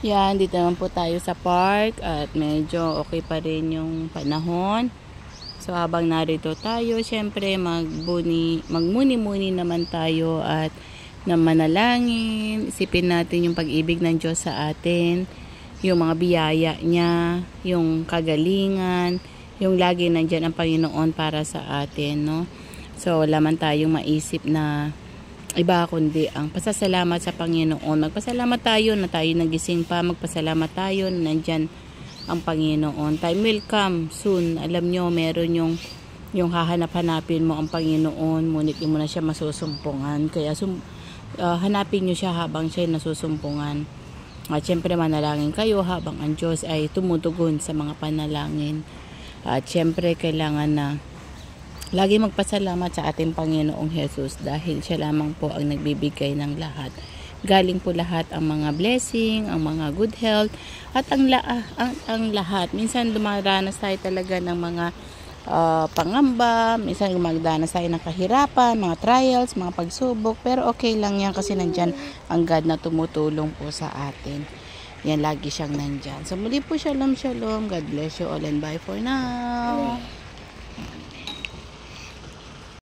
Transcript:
Yan, dito naman po tayo sa park at medyo okay pa rin yung panahon. So habang narito tayo, syempre magmuni-muni naman tayo at na manalangin. Isipin natin yung pag-ibig ng Diyos sa atin, yung mga biyaya niya, yung kagalingan, yung lagi nandyan ang Panginoon para sa atin, no? So wala man tayong maisip na iba kundi ang pasasalamat sa Panginoon. Magpasalamat tayo na tayo nagising pa. Magpasalamat tayo na nandyan ang Panginoon. Time will come soon. Alam nyo, meron yung hahanap-hanapin mo ang Panginoon. Ngunit di mo na siya masusumpungan. Kaya hanapin nyo siya habang siya nasusumpungan. At syempre manalangin kayo habang ang Diyos ay tumutugon sa mga panalangin. At syempre kailangan na lagi magpasalamat sa ating Panginoong Jesus dahil siya lamang po ang nagbibigay ng lahat. Galing po lahat ang mga blessing, ang mga good health, at ang lahat. Minsan dumaranas tayo talaga ng mga pangamba, minsan magdanas tayo ng kahirapan, mga trials, mga pagsubok, pero okay lang yan kasi nandyan ang God na tumutulong po sa atin. Yan, lagi siyang nandyan. So muli po, shalom, shalom. God bless you all and bye for now.